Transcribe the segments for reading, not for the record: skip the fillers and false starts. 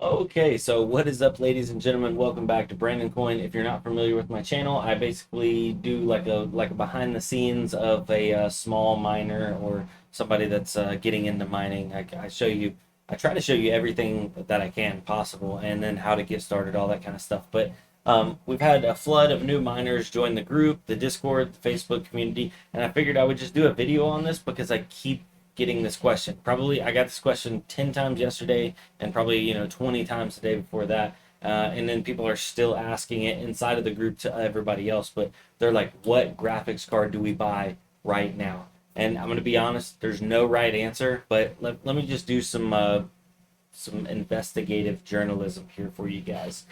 Okay, so what is up, ladies and gentlemen? Welcome back to Brandon Coin. If you're not familiar with my channel, I basically do like a behind the scenes of a small miner or somebody that's getting into mining. I try to show you everything that I can possible, and then how to get started, all that kind of stuff. But we've had a flood of new miners join the group, the Discord, the Facebook community, and I figured I would just do a video on this because I keep getting this question. Probably I got this question 10 times yesterday and probably 20 times the day before that, and then people are still asking it inside of the group to everybody else, but they're like, what graphics card do we buy right now? And I'm going to be honest, there's no right answer, but let me just do some investigative journalism here for you guys,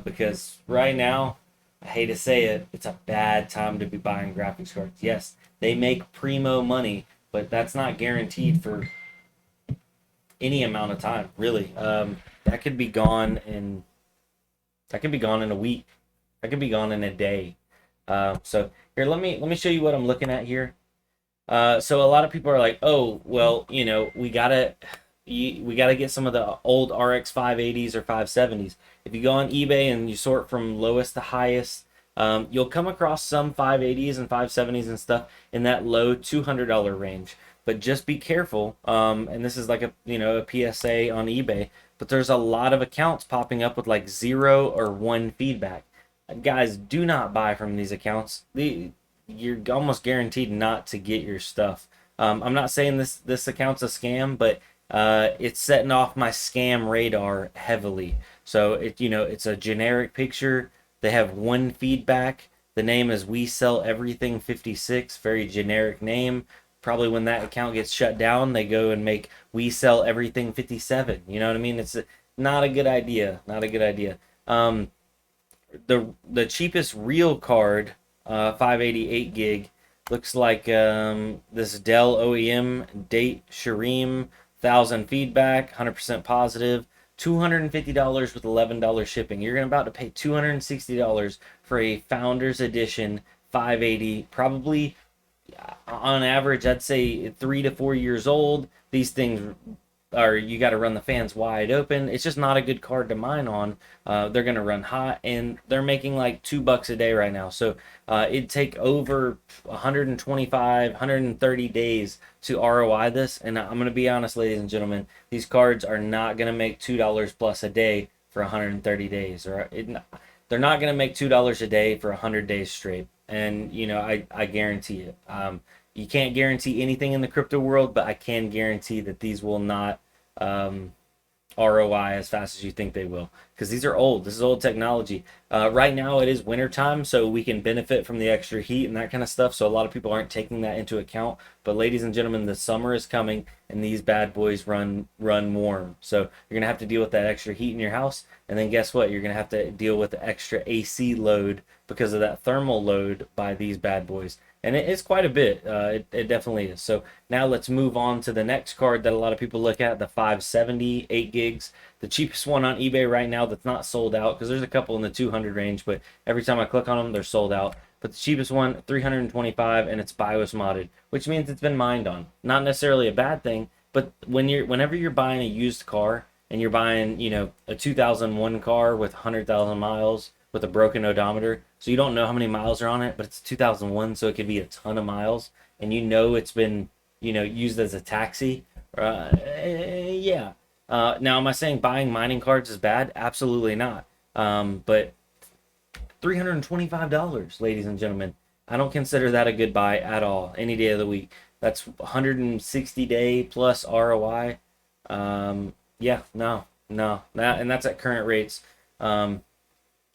because right now, I hate to say it, it's a bad time to be buying graphics cards. Yes, they make primo money, but that's not guaranteed for any amount of time, really. That could be gone in a week. That could be gone in a day. So here, let me show you what I'm looking at here. So a lot of people are like, oh, well, we gotta get some of the old RX 580s or 570s. If you go on eBay and you sort from lowest to highest, you'll come across some 580s and 570s and stuff in that low $200 range. But just be careful. And this is like a PSA on eBay. But there's a lot of accounts popping up with like 0 or 1 feedback. Guys, do not buy from these accounts. You're almost guaranteed not to get your stuff. I'm not saying this account's a scam, but it's setting off my scam radar heavily. So it's a generic picture. They have 1 feedback. The name is We Sell Everything 56, very generic name. Probably when that account gets shut down, they go and make We Sell Everything 57. You know what I mean? It's not a good idea. Not a good idea. The cheapest real card, 588 gig, looks like this Dell OEM date Shareem 1,000 feedback, 100% positive, $250 with $11 shipping. You're about to pay $260 for a Founders Edition 580, probably on average, I'd say 3 to 4 years old. These things are, you got to run the fans wide open. It's just not a good card to mine on. They're going to run hot, and they're making like $2 a day right now. So it'd take over 125, 130 days to ROI this. And I'm going to be honest, ladies and gentlemen, these cards are not going to make $2 plus a day for 130 days. They're not going to make $2 a day for 100 days straight. And I guarantee it. You can't guarantee anything in the crypto world, but I can guarantee that these will not ROI as fast as you think they will, because these are old. This is old technology. Right now it is winter time, so we can benefit from the extra heat and that kind of stuff. So a lot of people aren't taking that into account. But ladies and gentlemen, the summer is coming, and these bad boys run warm. So you're gonna have to deal with that extra heat in your house, and then guess what? You're gonna have to deal with the extra AC load because of that thermal load by these bad boys. And it's quite a bit. It definitely is. So now let's move on to the next card that a lot of people look at, the 570 8 gigs. The cheapest one on eBay right now that's not sold out, because there's a couple in the 200 range, but every time I click on them, they're sold out. But the cheapest one, 325, and it's BIOS modded, which means it's been mined on. Not necessarily a bad thing, but whenever you're buying a used car and you're buying, a 2001 car with 100,000 miles with a broken odometer, so you don't know how many miles are on it, but it's 2001, so it could be a ton of miles, and it's been used as a taxi. Yeah. Now, am I saying buying mining cards is bad? Absolutely not. But $325, ladies and gentlemen, I don't consider that a good buy at all, any day of the week. That's 160-day plus ROI. Yeah, no, and that's at current rates.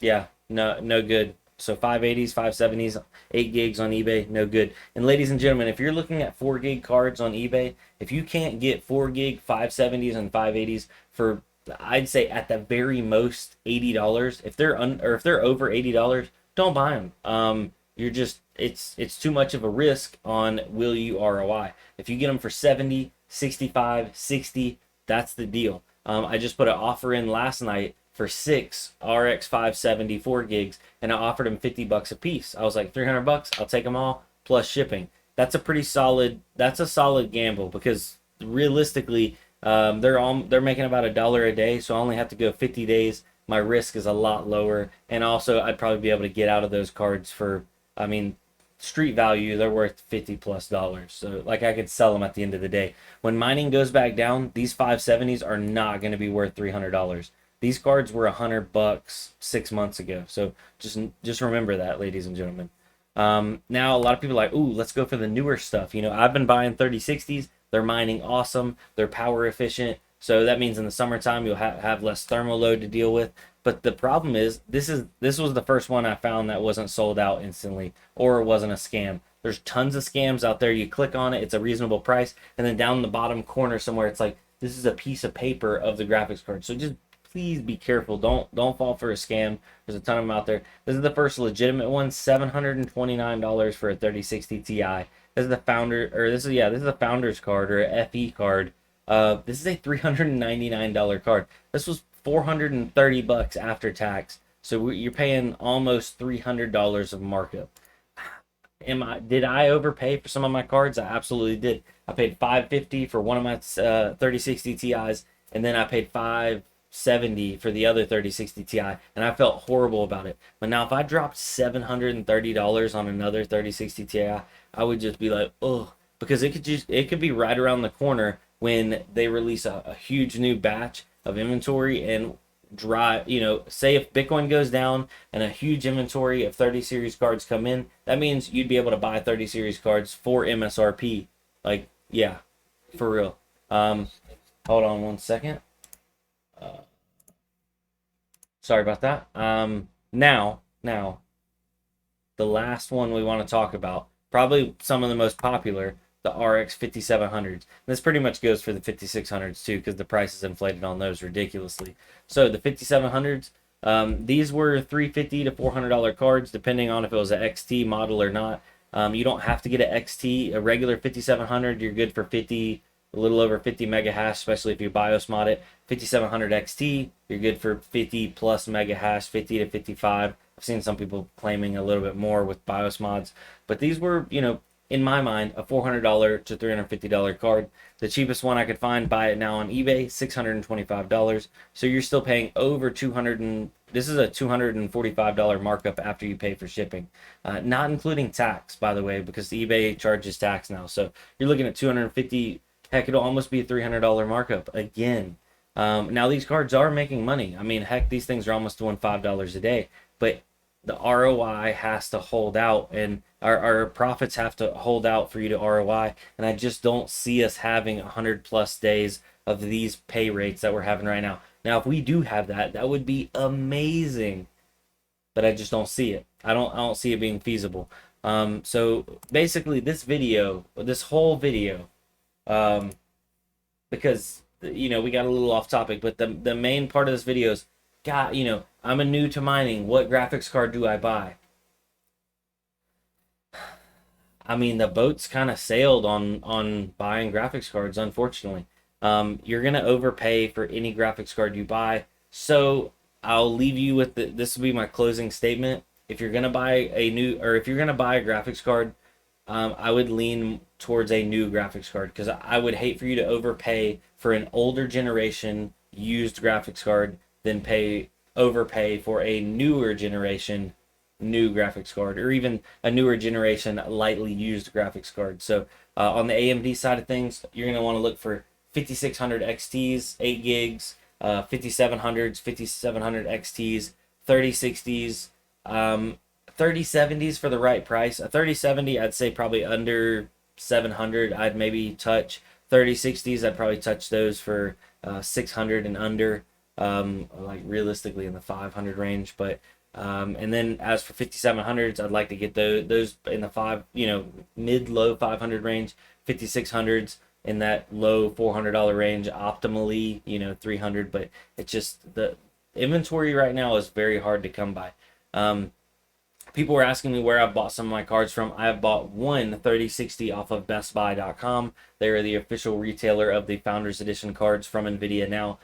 Yeah, no good. So 580s, 570s, 8 gigs on eBay, no good. And ladies and gentlemen, if you're looking at 4 gig cards on eBay, if you can't get 4 gig 570s and 580s for, I'd say at the very most $80, if they're over $80, don't buy them. It's too much of a risk on will you ROI. If you get them for 70, 65, 60, that's the deal. I just put an offer in last night for 6 RX 570 4 gigs, and I offered them $50 a piece. I was like, $300, I'll take them all plus shipping. That's a solid gamble, because realistically, They're making about $1 a day, so I only have to go 50 days. My risk is a lot lower, and also I'd probably be able to get out of those cards for, I mean, street value. They're worth $50+. So like I could sell them at the end of the day. When mining goes back down, these 570s are not going to be worth $300. These cards were $100 6 months ago. So just remember that, ladies and gentlemen. Now a lot of people are like, ooh, let's go for the newer stuff. I've been buying 3060s. They're mining awesome. They're power efficient. So that means in the summertime you'll have less thermal load to deal with. But the problem is this was the first one I found that wasn't sold out instantly or wasn't a scam. There's tons of scams out there. You click on it, it's a reasonable price, and then down in the bottom corner somewhere it's like this is a piece of paper of the graphics card. So just please be careful. Don't fall for a scam. There's a ton of them out there. This is the first legitimate one, $729 for a 3060 Ti. This is the founder, or this is a founder's card or a FE card. This is a $399 card. This was $430 after tax. So you're paying almost $300 of markup. Did I overpay for some of my cards? I absolutely did. I paid $550 for one of my 3060 Ti's, and then I paid $570 for the other 3060 Ti, and I felt horrible about it. But now if I dropped $730 on another 3060 Ti, I would just be like, oh, because it could be right around the corner when they release a huge new batch of inventory and say if Bitcoin goes down and a huge inventory of 30 series cards come in, that means you'd be able to buy 30 series cards for MSRP. Like, yeah, for real. Hold on one second. Sorry about that. Now, the last one we want to talk about, probably some of the most popular, the RX 5700s. This pretty much goes for the 5600s too, because the price is inflated on those ridiculously. So the 5700s, these were $350 to $400 cards, depending on if it was an XT model or not. You don't have to get an XT. A regular 5700, you're good for 50, a little over 50 mega hash, especially if you BIOS mod it. 5700 XT, you're good for 50 plus mega hash, 50 to 55. I've seen some people claiming a little bit more with BIOS mods, but these were, in my mind, a $400 to $350 card. The cheapest one I could find, buy it now on eBay, $625. So you're still paying over this is a $245 markup after you pay for shipping. Not including tax, by the way, because eBay charges tax now. So you're looking at $250, heck, it'll almost be a $300 markup again. Now these cards are making money. I mean, heck, these things are almost doing $5 a day, but the ROI has to hold out, and our profits have to hold out for you to ROI. And I just don't see us having 100+ days of these pay rates that we're having right now. Now, if we do have that, that would be amazing, but I just don't see it. I don't see it being feasible. So basically, this whole video, because we got a little off topic, but the main part of this video is, God, I'm a new to mining. What graphics card do I buy? I mean, the boat's kind of sailed on buying graphics cards, unfortunately. You're gonna overpay for any graphics card you buy. So I'll leave you with this will be my closing statement. If you're gonna buy if you're gonna buy a graphics card, I would lean towards a new graphics card, because I would hate for you to overpay for an older generation used graphics card than overpay for a newer generation new graphics card, or even a newer generation lightly used graphics card. So on the AMD side of things, you're going to want to look for 5600 XTs, 8 gigs, 5700s, 5700 XTs, 3060s, 3070s for the right price. A 3070, I'd say probably under 700, I'd maybe touch. 3060s, I'd probably touch those for 600 and under, like realistically in the 500 range. But and then as for 5700s, I'd like to get those in the mid low 500 range. 5600s in that low $400 range, optimally 300. But it's just the inventory right now is very hard to come by. People were asking me where I bought some of my cards from. I have bought one 3060 off of bestbuy.com. They are the official retailer of the Founders Edition cards from NVIDIA now.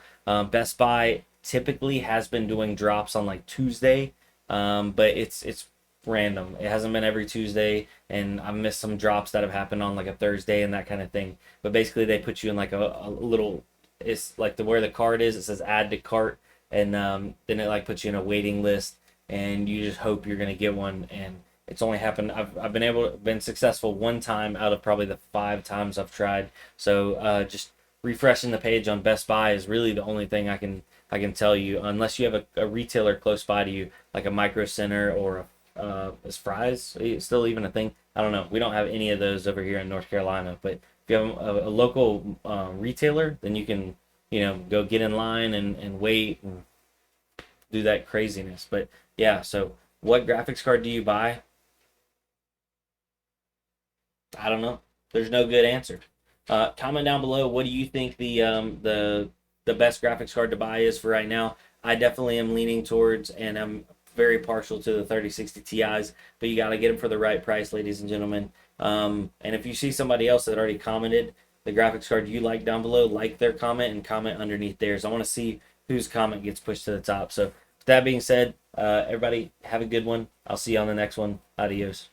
Best Buy typically has been doing drops on like Tuesday, but it's random. It hasn't been every Tuesday, and I've missed some drops that have happened on like a Thursday and that kind of thing. But basically they put you in like a little it's like the where the card is. It says add to cart, and then it like puts you in a waiting list, and you just hope you're gonna get one. And it's only happened. I've been successful one time out of probably the 5 times I've tried. So just refreshing the page on Best Buy is really the only thing I can tell you, unless you have a retailer close by to you, like a Micro Center or is Fry's still even a thing? I don't know. We don't have any of those over here in North Carolina, but if you have a local retailer, then you can, go get in line and wait and do that craziness. But yeah, so what graphics card do you buy? I don't know. There's no good answer. Comment down below. What do you think the best graphics card to buy is for right now? I definitely am leaning towards, and I'm very partial to the 3060 Ti's, but you got to get them for the right price, ladies and gentlemen. And if you see somebody else that already commented the graphics card you like down below, like their comment and comment underneath theirs. I want to see whose comment gets pushed to the top. So, with that being said, everybody have a good one. I'll see you on the next one. Adios.